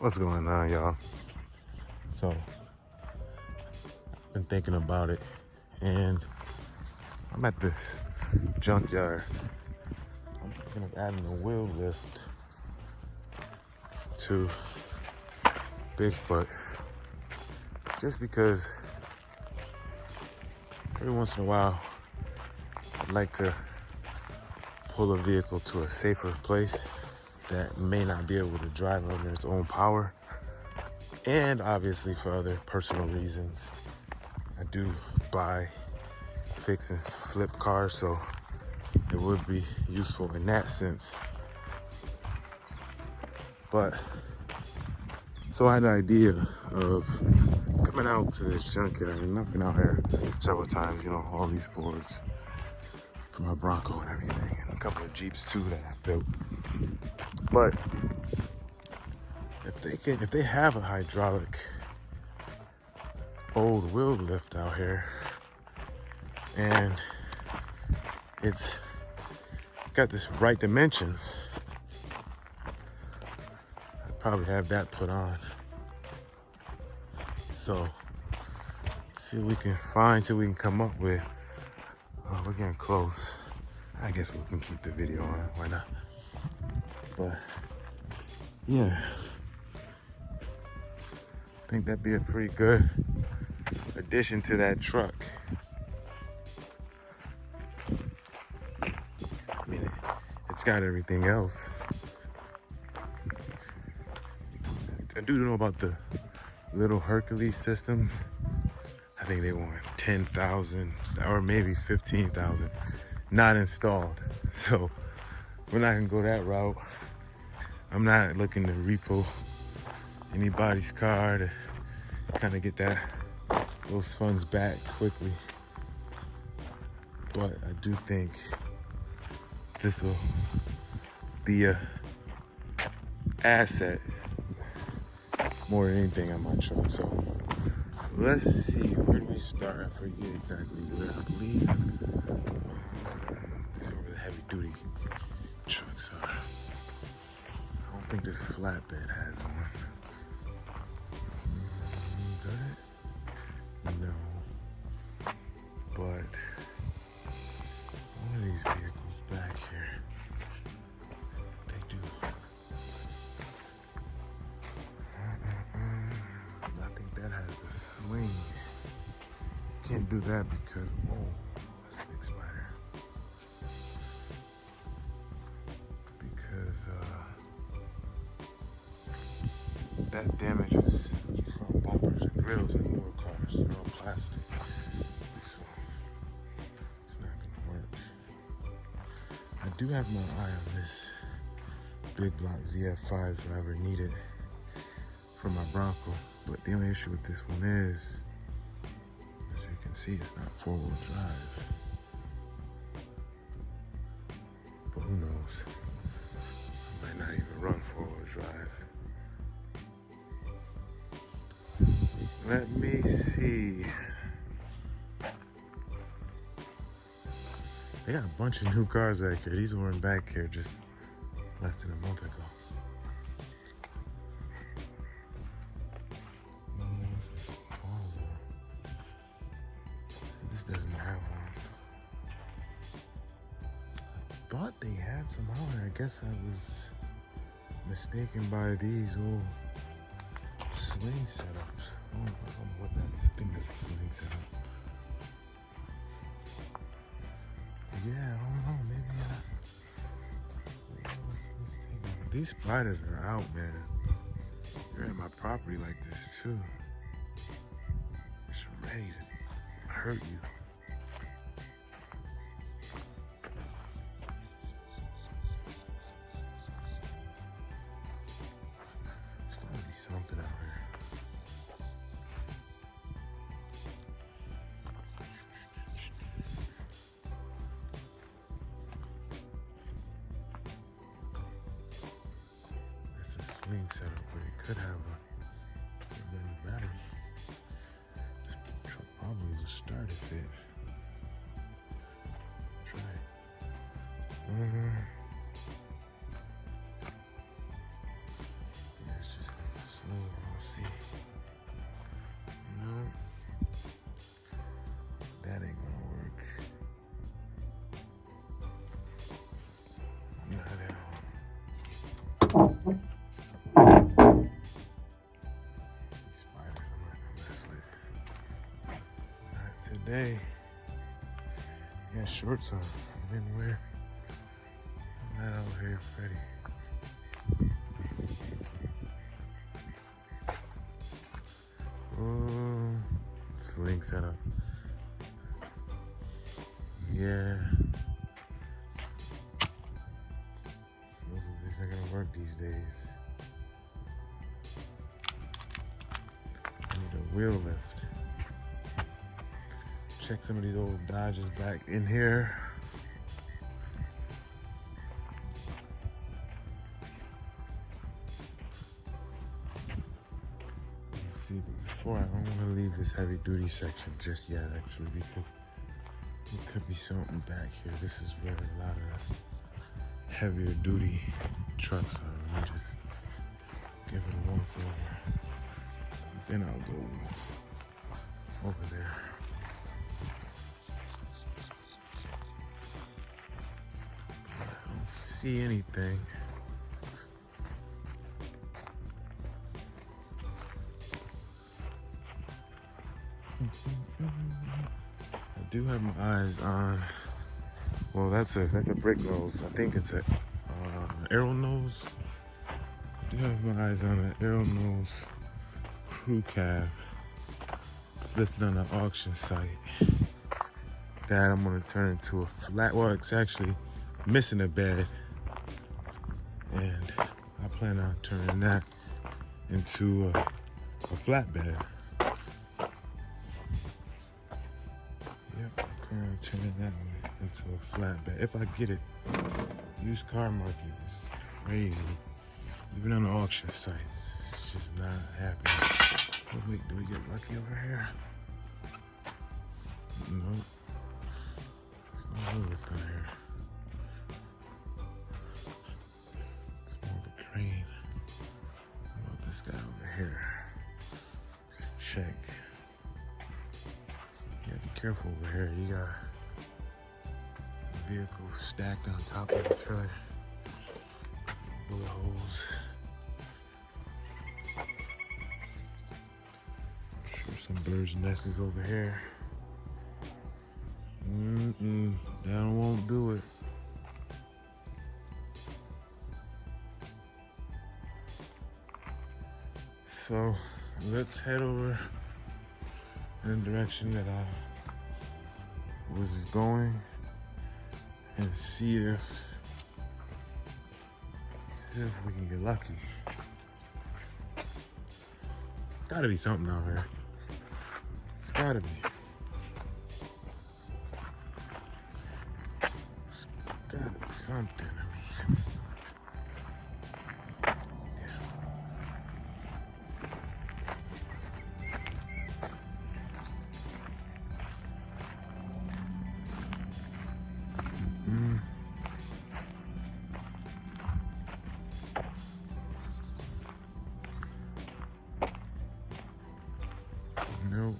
What's going on, y'all? So, been thinking about it, and I'm at the junkyard. I'm thinking of adding a wheel lift to Bigfoot, just because every once in a while I'd like to pull a vehicle to a safer place that may not be able to drive under its own power, and obviously for other personal reasons. I do buy, fix, and flip cars, so it would be useful in that sense. But so I had the idea of coming out to this junkyard, and I've been out here several times, all these Fords for my Bronco and everything, and a couple of Jeeps too that I've built. But if they have a hydraulic old wheel lift out here, and it's got this right dimensions, I'd probably have that put on. So see what we can find, see what we can come up with. Oh, we're getting close. I guess we can keep the video on, why not? But yeah, I think that'd be a pretty good addition to that truck. I mean, it's got everything else. I do know about the little Hercules systems. I think they want 10,000 or maybe 15,000 not installed. So we're not gonna go that route. I'm not looking to repo anybody's car to kind of get those funds back quickly. But I do think this will be a asset more than anything on my truck. So let's see, where do we start? I forget exactly where. I believe this is where the heavy duty trucks are. I don't think this flatbed has one. Does it? No. But one of these vehicles back here, they do. I think that has the swing. Can't do that because, whoa, that's a big spider. Because that damages front bumpers and grills in newer cars. They're all plastic. So it's not gonna work. I do have my eye on this big block ZF5 if I ever need it for my Bronco. But the only issue with this one is, as you can see, it's not four-wheel drive. But who knows? I might not even run four-wheel drive. Let me see. They got a bunch of new cars back here. These weren't back here just less than a month ago. This is smaller. This doesn't have one. I thought they had some out there. I guess I was mistaken by these old swing setups. I don't know what that is. I think that's a swing setup. Yeah, I don't know. Maybe I was mistaken. These spiders are out, man. They're at my property like this too. It's ready to hurt you. There's gotta be something out here. Swing setup, but it could have a battery. This truck probably will start if it. Try it. Yeah, it's just shorts on. I didn't wear that out here, Freddie. Oh, sling setup. Yeah. This ain't gonna work these days. I need a wheel lift. Check some of these old Dodges back in here. Let's see, but before I don't want to leave this heavy duty section just yet, actually, because there could be something back here. This is where a lot of heavier duty trucks are. Let me just give it a once over. Then I'll go over there. I don't see anything. I do have my eyes on. Well, that's a brick nose. I think it's a arrow nose. I do have my eyes on an arrow nose crew cab. It's listed on the auction site. That I'm gonna turn into a flat. Well, it's actually missing a bed, and I plan on turning that into a flatbed. Yep, I plan on turning that one into a flatbed. If I get it, used car market is crazy. Even on the auction sites, it's just not happening. Oh wait, do we get lucky over here? Nope. There's no lift on here. It's more of a crane. What about this guy over here? Let's check. Yeah, be careful over here. You got vehicles stacked on top of each other. Bullet holes. I'm sure some birds' nests is over here. That won't do it. So let's head over in the direction that I was going and see if we can get lucky. It's gotta be something out here. It's gotta be. It's gotta be something. I mean, nope.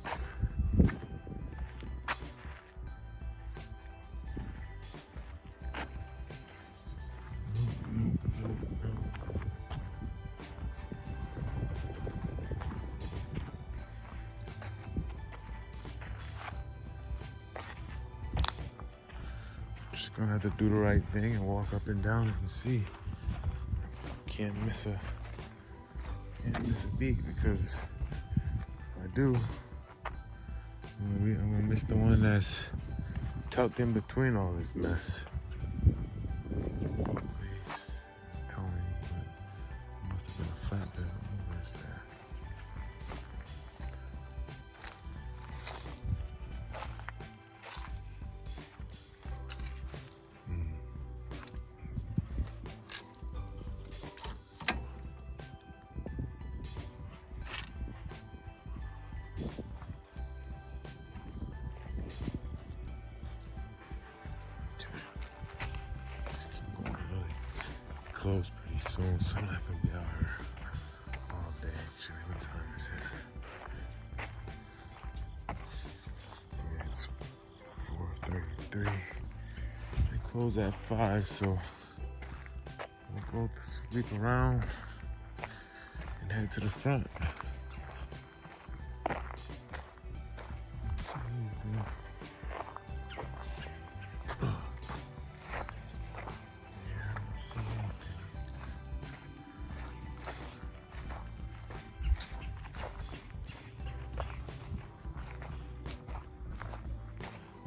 Just gonna have to do the right thing and walk up and down and see. Can't miss a beat, because if I do, I'm gonna miss the one that's tucked in between all this mess. Please tell me, but it must have been a flatbed. Where's that? Close pretty soon, so I'm not gonna be out here all day. Actually, what time is it? Yeah, it's 4:33. They close at 5, so we'll go sweep around and head to the front. Oh.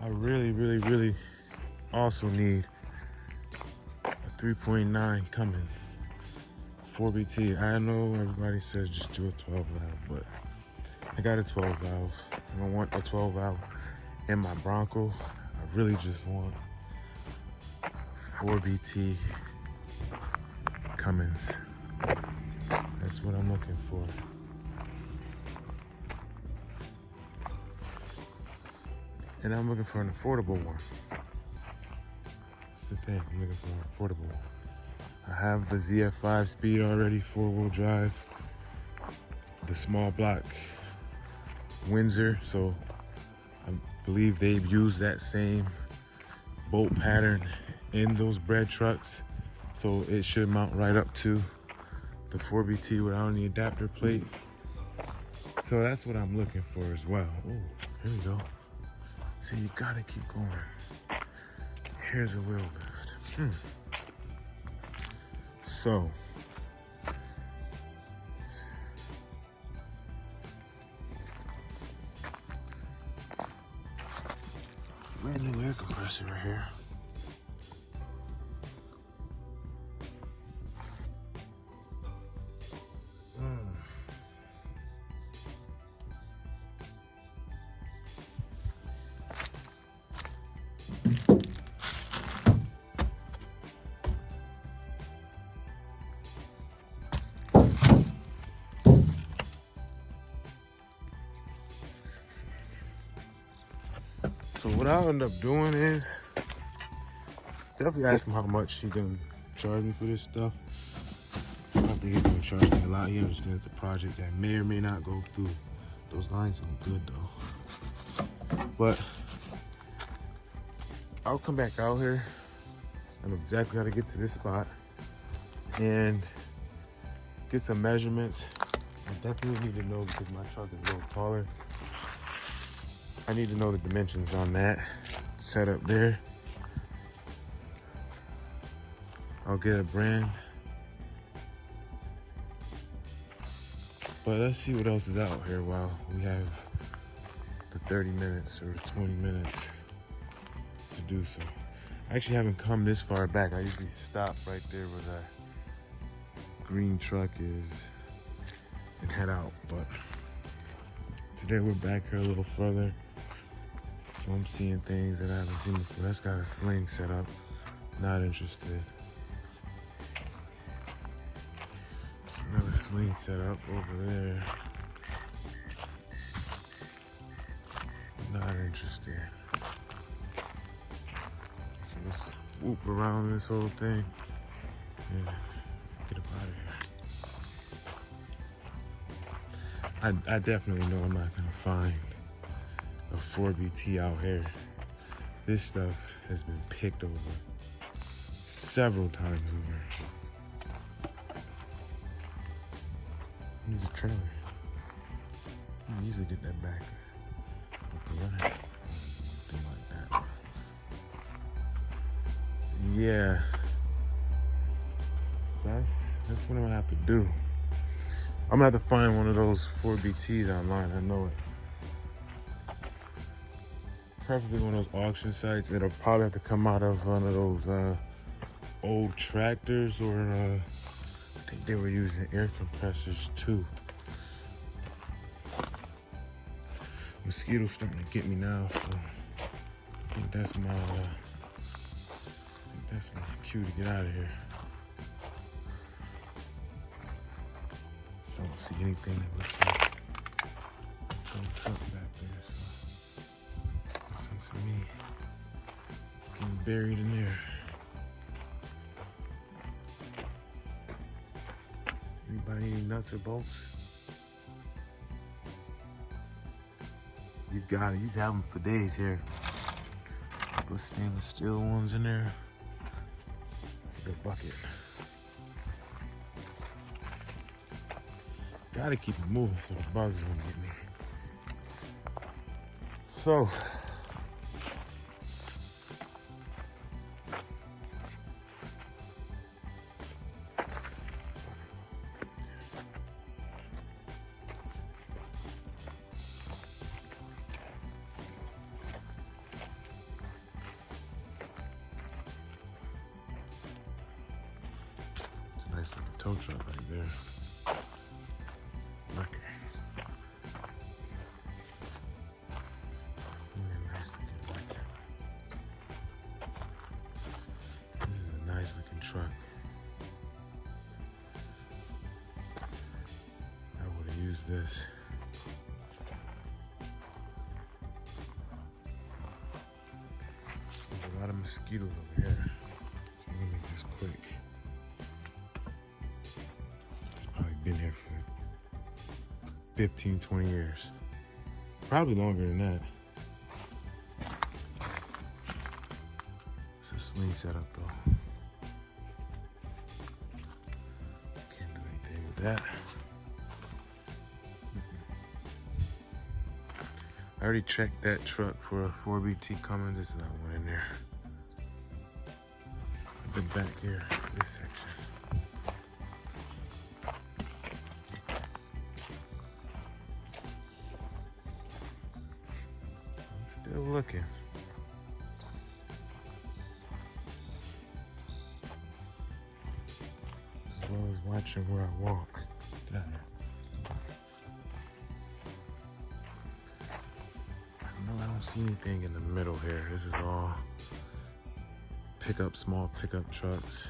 I really also need a 3.9 Cummins 4BT. I know everybody says just do a 12 valve, but I got a 12 valve. I don't want a 12 valve in my Bronco. I really just want 4BT Cummins. That's what I'm looking for. And I'm looking for an affordable one. That's the thing, I'm looking for an affordable one. I have the ZF5 Speed already, 4-wheel drive. The small block Windsor, so I believe they've used that same bolt pattern in those bread trucks. So it should mount right up to the 4BT without any adapter plates. So that's what I'm looking for as well. Oh, here we go. See, you gotta keep going. Here's a wheel lift. So, brand new air compressor right here. So what I'll end up doing is definitely ask him how much he gonna charge me for this stuff. I don't think he's gonna charge me a lot. He understands the project that may or may not go through. Those lines look good though. But I'll come back out here. I know exactly how to get to this spot and get some measurements. I definitely need to know because my truck is a little taller. I need to know the dimensions on that setup there. I'll get a brand. But let's see what else is out here while we have the 30 minutes or 20 minutes to do so. I actually haven't come this far back. I usually stop right there where that green truck is and head out. But today we're back here a little further. So I'm seeing things that I haven't seen before. That's got a sling set up. Not interested. There's another sling set up over there. Not interested. So let's swoop around this whole thing and get up out of here. I definitely know I'm not gonna find a 4BT out here. This stuff has been picked over several times over. Use a trailer. You can easily get that back up and running. Thing like that. Yeah. That's what I'm gonna have to do. I'm gonna have to find one of those 4BTs online, I know it. Preferably one of those auction sites. It'll probably have to come out of one of those old tractors, or I think they were using air compressors too. Mosquitoes starting to get me now, so I think that's my cue to get out of here. I don't see anything that looks like a tow truck back there, so no sense of me getting buried in there. Anybody need nuts or bolts? You got it. You have them for days here. Put stainless steel ones in there. It's a good bucket. Gotta keep it moving so the bugs don't get me. So, tow truck right there. Okay. Really nice looking wrecker. This is a nice looking truck. I would have used this. There's a lot of mosquitoes over here. So I'm gonna make this quick. It's probably been here for 15, 20 years. Probably longer than that. It's a sling setup though. Can't do anything with that. I already checked that truck for a 4BT Cummins. There's not one in there. I've been back here, this section. I'm still looking. As well as watching where I walk. Get out of here. I don't see anything in the middle here. This is all small pickup trucks,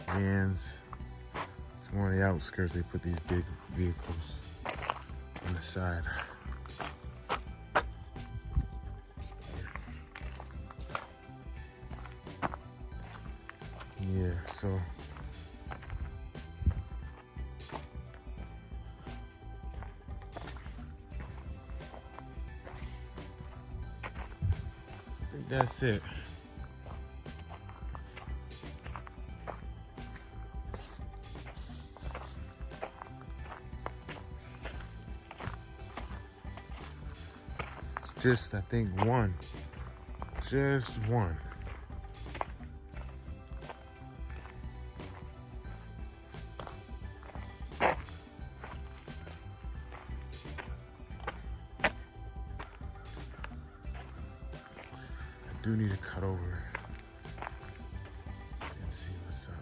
vans. It's more on the outskirts. They put these big vehicles on the side. Yeah, so I think that's it. It's just, I think, one. Just one. I do need to cut over and see what's up.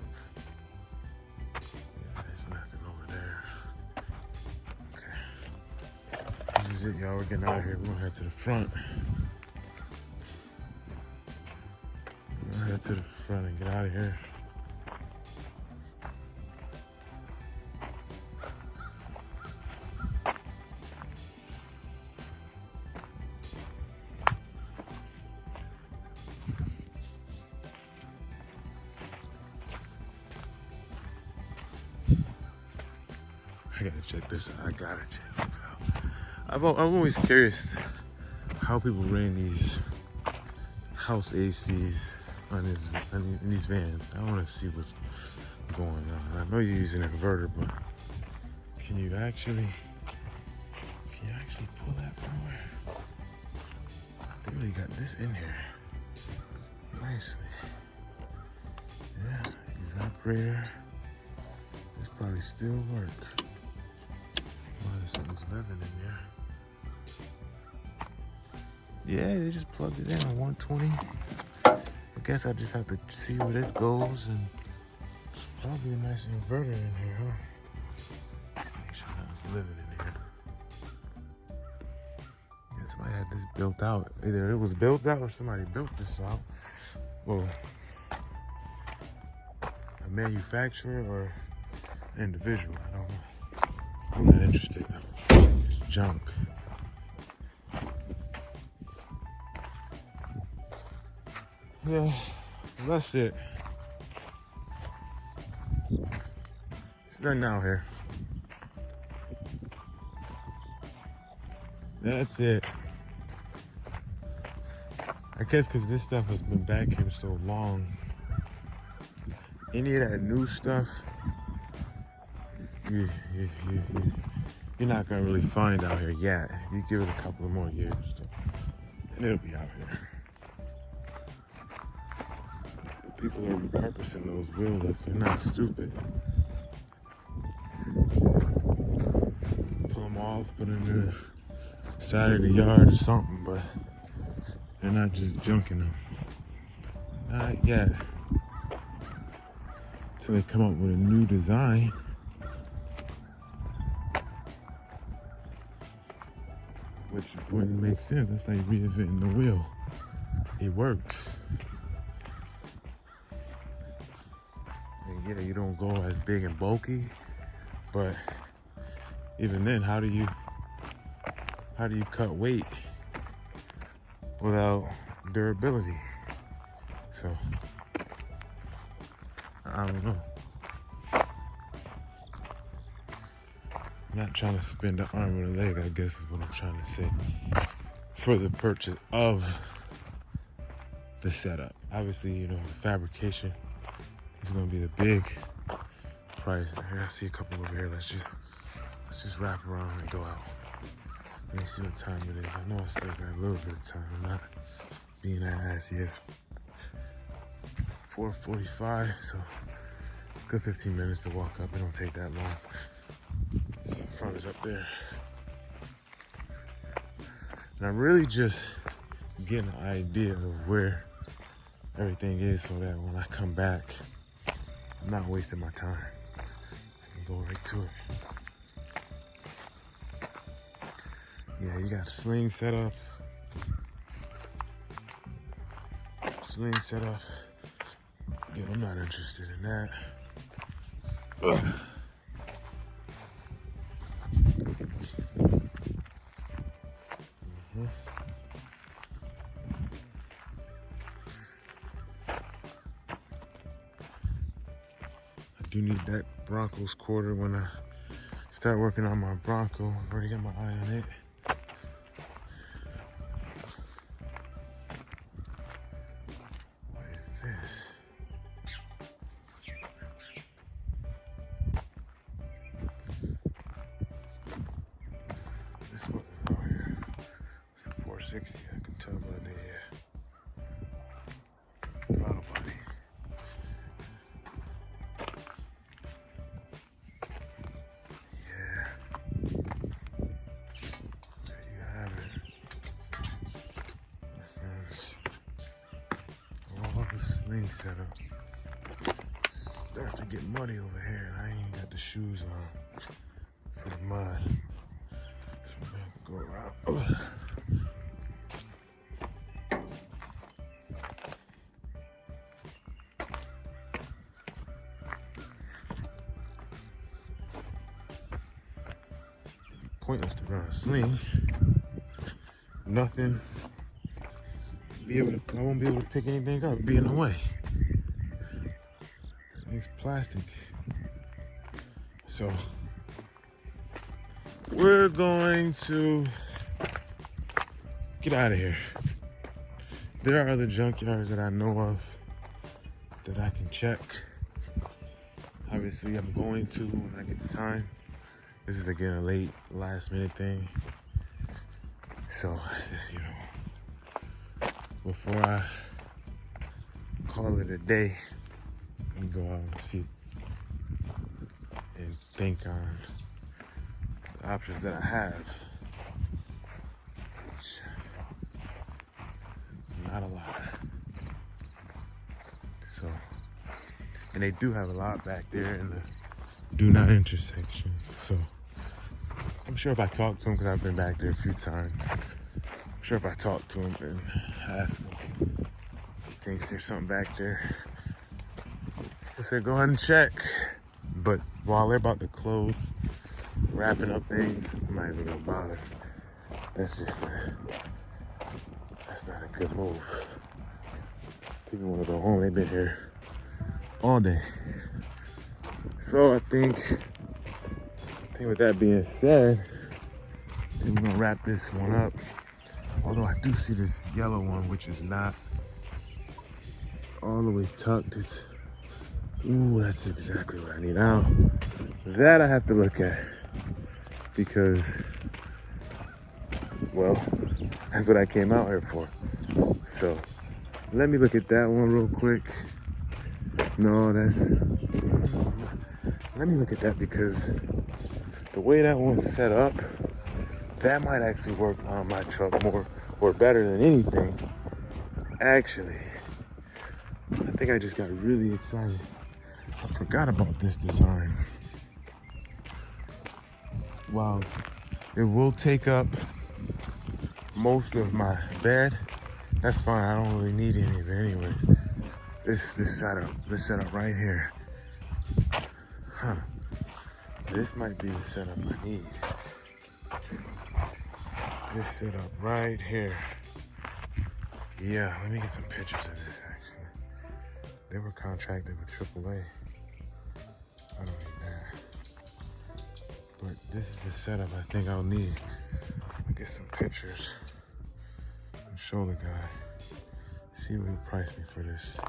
Yeah, there's nothing over there. Okay. This is it, y'all. We're getting out of here. We're gonna head to the front. We're gonna head to the front and get out of here. I gotta check this out. I gotta check this out. I'm always curious how people ran these house ACs in these vans. I want to see what's going on. I know you're using an inverter, but can you actually pull that power? They really got this in here nicely. Yeah, evaporator. This probably still work. Something's living in there. Yeah, they just plugged it in on 120. I guess I just have to see where this goes, and it's probably a nice inverter in here, huh? Let's make sure nothing's living in here. Yeah, somebody had this built out. Either it was built out or somebody built this out. Well, a manufacturer or an individual, I don't know. I'm not interested though. It's junk. Yeah, that's it. It's done now here. That's it. I guess because this stuff has been back here so long. Any of that new stuff, you're not gonna really find out here yet. You give it a couple of more years, and it'll be out here. People are repurposing those wheel lifts. They're not stupid. Pull them off, put them in the side of the yard or something, but they're not just junking them. Not yet. until they come up with a new design. Which wouldn't make sense. That's like reinventing the wheel. It works. And yeah, you don't go as big and bulky, but even then, how do you cut weight without durability? So I don't know. I'm not trying to spend the arm or the leg, I guess is what I'm trying to say, for the purchase of the setup. Obviously, you know, the fabrication is going to be the big price. Here, I see a couple over here. Let's just wrap around and go out. Let me see what time it is. I know I still got a little bit of time. I'm not being that assy. It's 4:45, so good 15 minutes to walk up. It don't take that long. So the front is up there. And I'm really just getting an idea of where everything is so that when I come back, I'm not wasting my time. I can go right to it. Yeah, you got a sling set up. Yeah, I'm not interested in that. Ugh. I do need that Broncos quarter when I start working on my Bronco. I've already got my eye on it. What is this? This wasn't out here. It's a 460, I can tell by the throttle body. Sling setup. Starts to get muddy over here, and I ain't got the shoes on for the mud. So I'm gonna have to go around. It'd be pointless to run a sling. Nothing. I won't be able to pick anything up, be in the way. It's plastic. So we're going to get out of here. There are other junkyards that I know of that I can check. Obviously, I'm going to when I get the time. This is again a late, last minute thing. So I said, you know, before I call it a day and go out and see and think on the options that I have, which not a lot. So, and they do have a lot back there in the do not intersection. So I'm sure if I talk to them, because I've been back there a few times, I'm sure if I talk to him and ask him if he thinks there's something back there, I said go ahead and check. But while they're about to close, wrapping up things, I'm not even gonna bother. That's not a good move. People wanna go home, they've been here all day. So I think with that being said, I think we're gonna wrap this one up. Although I do see this yellow one, which is not all the way tucked. It's, ooh, that's exactly what I need. Now, that I have to look at because, well, that's what I came out here for. So, let me look at that one real quick. No, let me look at that because the way that one's set up, that might actually work on my truck more or better than anything. Actually, I think I just got really excited I forgot about this design. Wow, it will take up most of my bed. That's fine, I don't really need any of it anyways. This setup right here. Huh. This might be the setup I need. This setup right here. Yeah, let me get some pictures of this actually. They were contracted with AAA. I don't need that. But this is the setup I think I'll need. I'll get some pictures and show the guy. See what he priced me for this.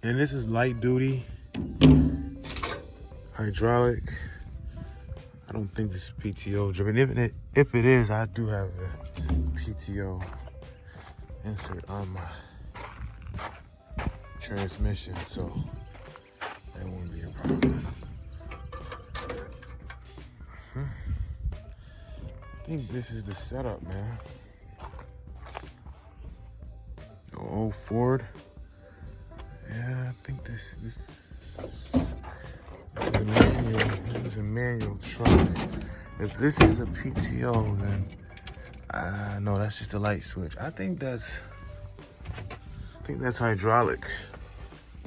And this is light duty, hydraulic. I don't think this is PTO driven. If it is, I do have a PTO insert on my transmission, so that won't be a problem. I think this is the setup, man. The old Ford. Yeah, I think this is a manual. This is a manual truck. If this is a PTO, then no, that's just a light switch. I think that's hydraulic.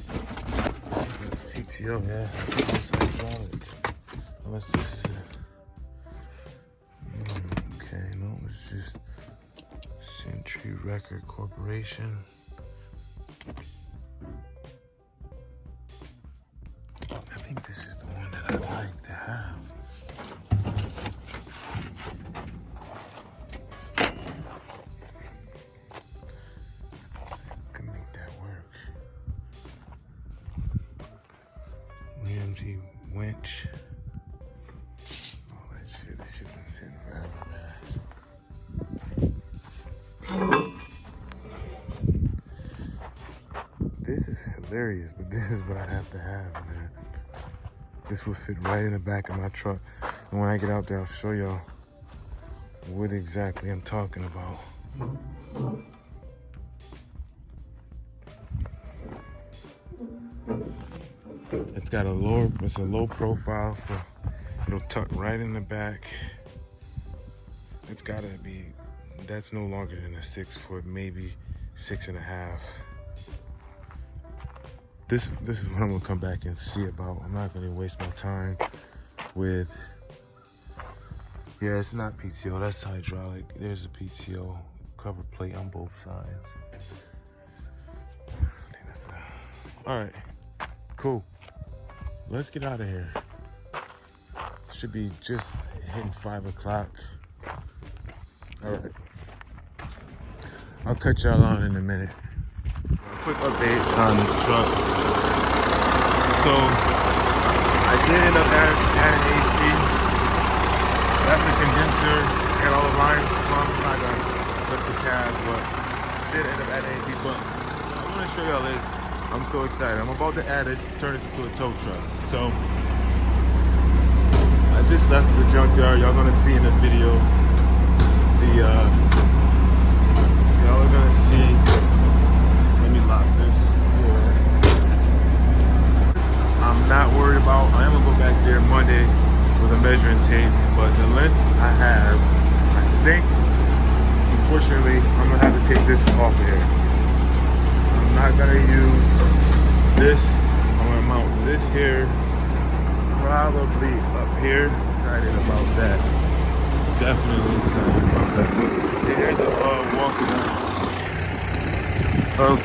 That's PTO, yeah. I think that's hydraulic. Unless this is okay, no, it's just Century Record Corporation. I think this is the one that I'd like to have. Can make that work. EMG winch. All that shit. This shit's been sitting forever, man. This is hilarious, but this is what I have to have, man. This would fit right in the back of my truck. And when I get out there, I'll show y'all what exactly I'm talking about. It's a low profile, so it'll tuck right in the back. It's gotta be, that's no longer than a 6 foot, maybe 6.5. This is what I'm gonna come back and see about. I'm not gonna waste my time with, yeah, it's not PTO, that's hydraulic. There's a PTO cover plate on both sides. I think that's all right, cool. Let's get out of here. Should be just hitting 5 o'clock. All right, I'll cut y'all on in a minute. Quick update on the truck. So I did end up adding AC. That's the condenser. Got all the lines from. I left the cab, but I did end up adding AC. But I want to show y'all this. I'm so excited. I'm about to add this, turn this into a tow truck. So I just left the junkyard. Y'all gonna see in the video. Y'all are gonna see. Lock this here. I'm not worried about, I am gonna go back there Monday with a measuring tape, but the length I have, I think, unfortunately, I'm gonna have to take this off of here. I'm not gonna use this. I'm gonna mount this here, probably up here. Excited about that. Definitely excited about that. Here's a walking of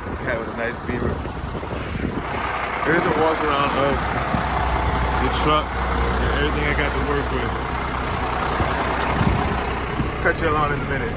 this guy with a nice Beamer. Here's a walk around of the truck and everything I got to work with. Cut y'all on in a minute.